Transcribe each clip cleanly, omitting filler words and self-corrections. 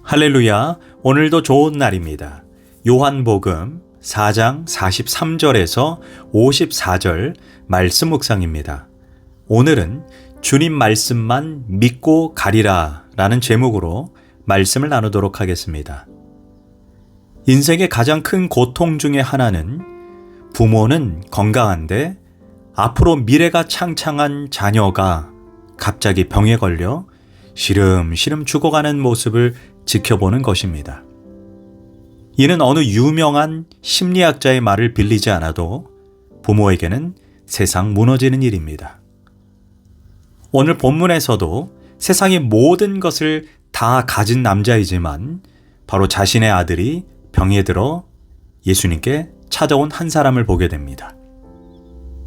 할렐루야, 오늘도 좋은 날입니다. 요한복음 4장 43절에서 54절 말씀 묵상입니다. 오늘은 주님 말씀만 믿고 가리라 라는 제목으로 말씀을 나누도록 하겠습니다. 인생의 가장 큰 고통 중에 하나는 부모는 건강한데 앞으로 미래가 창창한 자녀가 갑자기 병에 걸려 시름시름 죽어가는 모습을 지켜보는 것입니다. 이는 어느 유명한 심리학자의 말을 빌리지 않아도 부모에게는 세상 무너지는 일입니다. 오늘 본문에서도 세상의 모든 것을 다 가진 남자이지만 바로 자신의 아들이 병에 들어 예수님께 찾아온 한 사람을 보게 됩니다.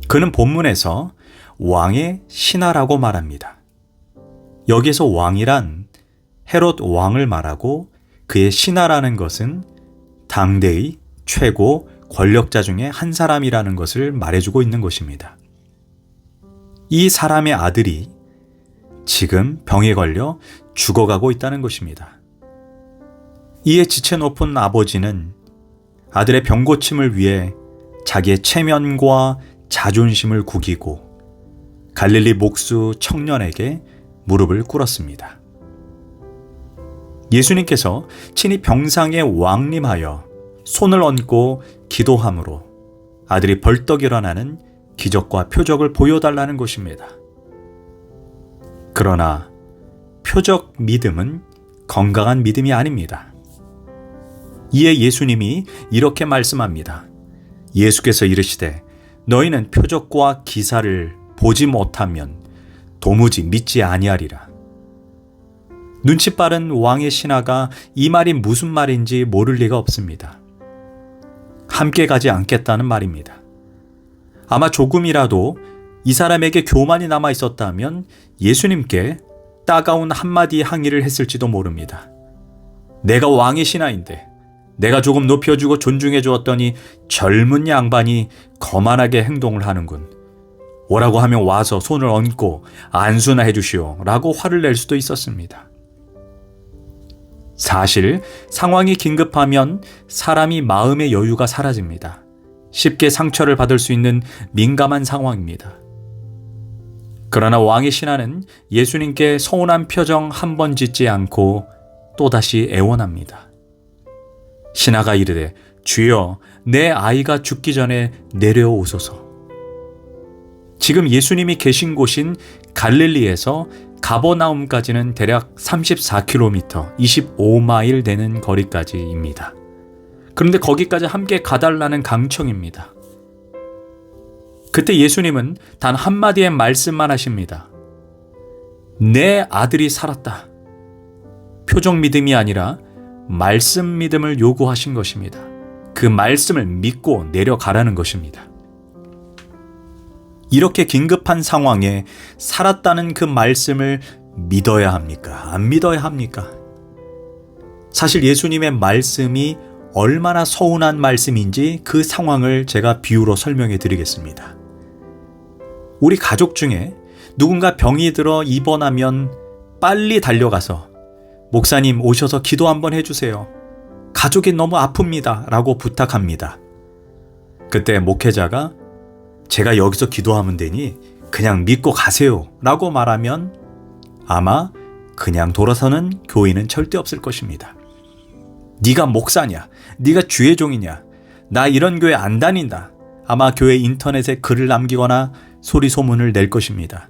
그는 본문에서 왕의 신하라고 말합니다. 여기서 왕이란 헤롯 왕을 말하고 그의 신하라는 것은 당대의 최고 권력자 중에 한 사람이라는 것을 말해주고 있는 것입니다. 이 사람의 아들이 지금 병에 걸려 죽어가고 있다는 것입니다. 이에 지체 높은 아버지는 아들의 병고침을 위해 자기의 체면과 자존심을 구기고 갈릴리 목수 청년에게 무릎을 꿇었습니다. 예수님께서 친히 병상에 왕림하여 손을 얹고 기도함으로 아들이 벌떡 일어나는 기적과 표적을 보여달라는 것입니다. 그러나 표적 믿음은 건강한 믿음이 아닙니다. 이에 예수님이 이렇게 말씀합니다. 예수께서 이르시되 너희는 표적과 기사를 보지 못하면 도무지 믿지 아니하리라. 눈치 빠른 왕의 신하가 이 말이 무슨 말인지 모를 리가 없습니다. 함께 가지 않겠다는 말입니다. 아마 조금이라도 이 사람에게 교만이 남아 있었다면 예수님께 따가운 한마디 항의를 했을지도 모릅니다. 내가 왕의 신하인데 내가 조금 높여주고 존중해 주었더니 젊은 양반이 거만하게 행동을 하는군. 오라고 하면 와서 손을 얹고 안수나 해주시오 라고 화를 낼 수도 있었습니다. 사실 상황이 긴급하면 사람이 마음의 여유가 사라집니다. 쉽게 상처를 받을 수 있는 민감한 상황입니다. 그러나 왕의 신하는 예수님께 서운한 표정 한 번 짓지 않고 또다시 애원합니다. 신하가 이르되 주여 내 아이가 죽기 전에 내려오소서. 지금 예수님이 계신 곳인 갈릴리에서 가버나움까지는 대략 34km, 25마일 되는 거리까지입니다. 그런데 거기까지 함께 가달라는 강청입니다. 그때 예수님은 단 한마디의 말씀만 하십니다. 내 아들이 살았다. 표적 믿음이 아니라 말씀 믿음을 요구하신 것입니다. 그 말씀을 믿고 내려가라는 것입니다. 이렇게 긴급한 상황에 살았다는 그 말씀을 믿어야 합니까? 안 믿어야 합니까? 사실 예수님의 말씀이 얼마나 서운한 말씀인지 그 상황을 제가 비유로 설명해 드리겠습니다. 우리 가족 중에 누군가 병이 들어 입원하면 빨리 달려가서 목사님 오셔서 기도 한번 해주세요. 가족이 너무 아픕니다. 라고 부탁합니다. 그때 목회자가 제가 여기서 기도하면 되니 그냥 믿고 가세요 라고 말하면 아마 그냥 돌아서는 교인은 절대 없을 것입니다. 네가 목사냐? 네가 주의 종이냐? 나 이런 교회 안 다닌다. 아마 교회 인터넷에 글을 남기거나 소리 소문을 낼 것입니다.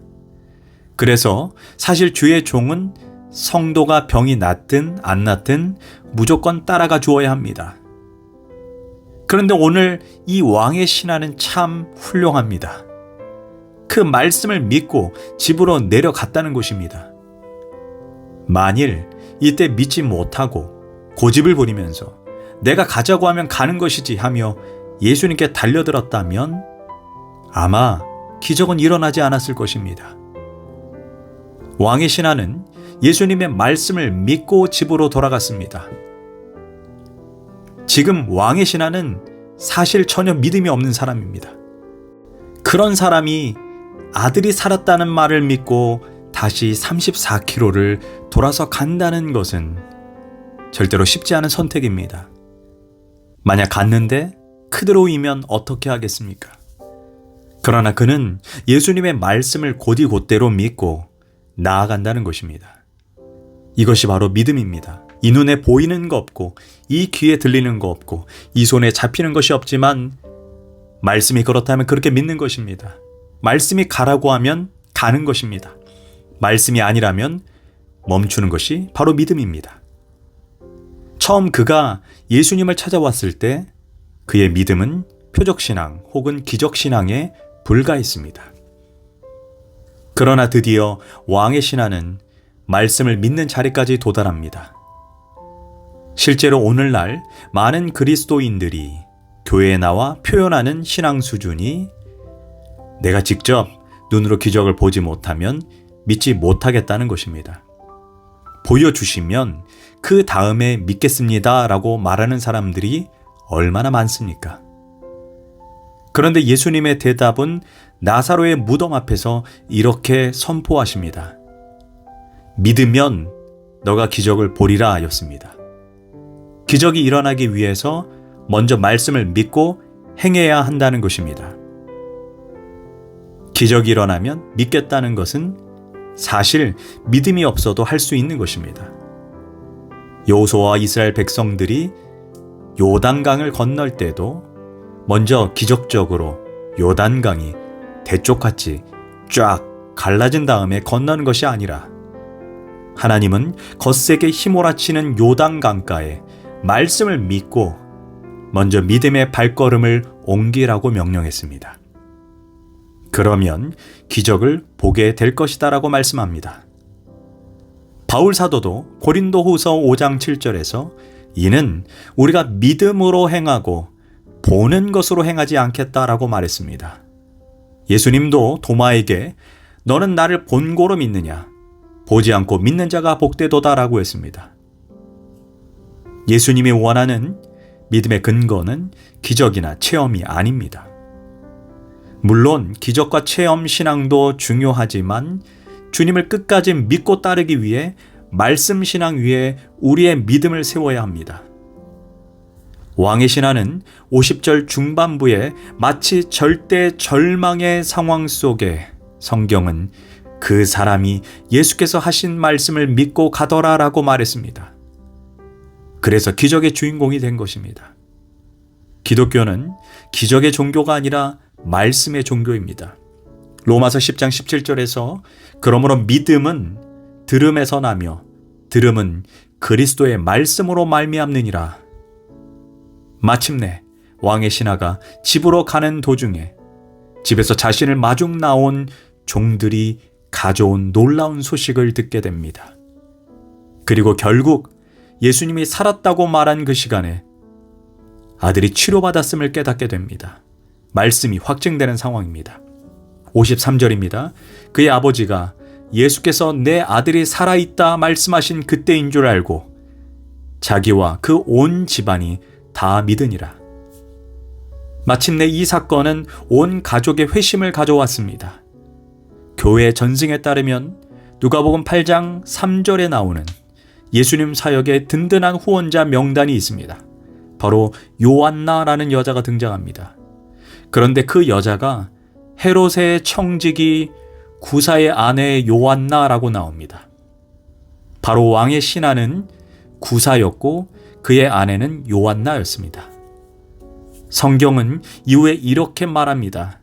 그래서 사실 주의 종은 성도가 병이 낫든 안 낫든 무조건 따라가 주어야 합니다. 그런데 오늘 이 왕의 신하는 참 훌륭합니다. 그 말씀을 믿고 집으로 내려갔다는 것입니다. 만일 이때 믿지 못하고 고집을 부리면서 내가 가자고 하면 가는 것이지 하며 예수님께 달려들었다면 아마 기적은 일어나지 않았을 것입니다. 왕의 신하는 예수님의 말씀을 믿고 집으로 돌아갔습니다. 지금 왕의 신하는 사실 전혀 믿음이 없는 사람입니다. 그런 사람이 아들이 살았다는 말을 믿고 다시 34km를 돌아서 간다는 것은 절대로 쉽지 않은 선택입니다. 만약 갔는데 크드로이면 어떻게 하겠습니까? 그러나 그는 예수님의 말씀을 곧이곧대로 믿고 나아간다는 것입니다. 이것이 바로 믿음입니다. 이 눈에 보이는 거 없고 이 귀에 들리는 거 없고 이 손에 잡히는 것이 없지만 말씀이 그렇다면 그렇게 믿는 것입니다. 말씀이 가라고 하면 가는 것입니다. 말씀이 아니라면 멈추는 것이 바로 믿음입니다. 처음 그가 예수님을 찾아왔을 때 그의 믿음은 표적신앙 혹은 기적신앙에 불과했습니다. 그러나 드디어 왕의 신하는 말씀을 믿는 자리까지 도달합니다. 실제로 오늘날 많은 그리스도인들이 교회에 나와 표현하는 신앙 수준이 내가 직접 눈으로 기적을 보지 못하면 믿지 못하겠다는 것입니다. 보여주시면 그 다음에 믿겠습니다 라고 말하는 사람들이 얼마나 많습니까? 그런데 예수님의 대답은 나사로의 무덤 앞에서 이렇게 선포하십니다. 믿으면 너가 기적을 보리라 였습니다. 기적이 일어나기 위해서 먼저 말씀을 믿고 행해야 한다는 것입니다. 기적이 일어나면 믿겠다는 것은 사실 믿음이 없어도 할 수 있는 것입니다. 여호수아와 이스라엘 백성들이 요단강을 건널 때도 먼저 기적적으로 요단강이 대쪽같이 쫙 갈라진 다음에 건너는 것이 아니라 하나님은 거세게 휘몰아치는 요단강가에 말씀을 믿고 먼저 믿음의 발걸음을 옮기라고 명령했습니다. 그러면 기적을 보게 될 것이다 라고 말씀합니다. 바울 사도도 고린도후서 5장 7절에서 이는 우리가 믿음으로 행하고 보는 것으로 행하지 않겠다라고 말했습니다. 예수님도 도마에게 너는 나를 본고로 믿느냐? 보지 않고 믿는 자가 복되도다라고 했습니다. 예수님이 원하는 믿음의 근거는 기적이나 체험이 아닙니다. 물론 기적과 체험 신앙도 중요하지만 주님을 끝까지 믿고 따르기 위해 말씀 신앙 위에 우리의 믿음을 세워야 합니다. 왕의 신하는 50절 중반부에 마치 절대 절망의 상황 속에 성경은 그 사람이 예수께서 하신 말씀을 믿고 가더라라고 말했습니다. 그래서 기적의 주인공이 된 것입니다. 기독교는 기적의 종교가 아니라 말씀의 종교입니다. 로마서 10장 17절에서 그러므로 믿음은 들음에서 나며 들음은 그리스도의 말씀으로 말미암느니라. 마침내 왕의 신하가 집으로 가는 도중에 집에서 자신을 마중 나온 종들이 가져온 놀라운 소식을 듣게 됩니다. 그리고 결국 예수님이 살았다고 말한 그 시간에 아들이 치료받았음을 깨닫게 됩니다. 말씀이 확증되는 상황입니다. 53절입니다. 그의 아버지가 예수께서 내 아들이 살아있다 말씀하신 그때인 줄 알고 자기와 그 온 집안이 다 믿으니라. 마침내 이 사건은 온 가족의 회심을 가져왔습니다. 교회 전승에 따르면 누가복음 8장 3절에 나오는 예수님 사역의 든든한 후원자 명단이 있습니다. 바로 요한나라는 여자가 등장합니다. 그런데 그 여자가 헤롯의 청지기 구사의 아내 요한나라고 나옵니다. 바로 왕의 신하는 구사였고 그의 아내는 요한나였습니다. 성경은 이후에 이렇게 말합니다.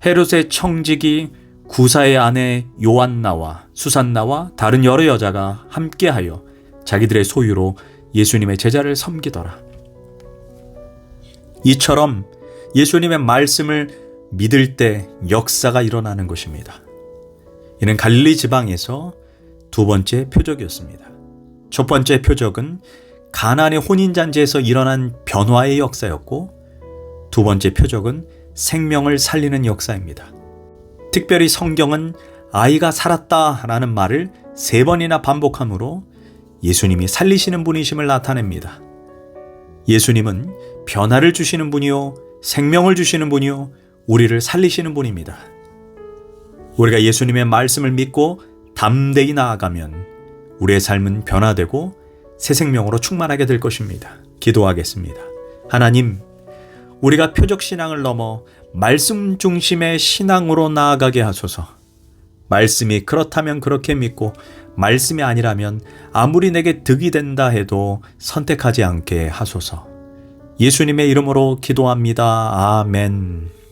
헤롯의 청지기 구사의 아내 요한나와 수산나와 다른 여러 여자가 함께하여 자기들의 소유로 예수님의 제자를 섬기더라. 이처럼 예수님의 말씀을 믿을 때 역사가 일어나는 것입니다. 이는 갈릴리 지방에서 두 번째 표적이었습니다. 첫 번째 표적은 가나안의 혼인잔치에서 일어난 변화의 역사였고 두 번째 표적은 생명을 살리는 역사입니다. 특별히 성경은 아이가 살았다라는 말을 3번이나 반복함으로 예수님이 살리시는 분이심을 나타냅니다. 예수님은 변화를 주시는 분이요, 생명을 주시는 분이요, 우리를 살리시는 분입니다. 우리가 예수님의 말씀을 믿고 담대히 나아가면 우리의 삶은 변화되고 새 생명으로 충만하게 될 것입니다. 기도하겠습니다. 하나님, 우리가 표적 신앙을 넘어 말씀 중심의 신앙으로 나아가게 하소서. 말씀이 그렇다면 그렇게 믿고 말씀이 아니라면 아무리 내게 득이 된다 해도 선택하지 않게 하소서. 예수님의 이름으로 기도합니다. 아멘.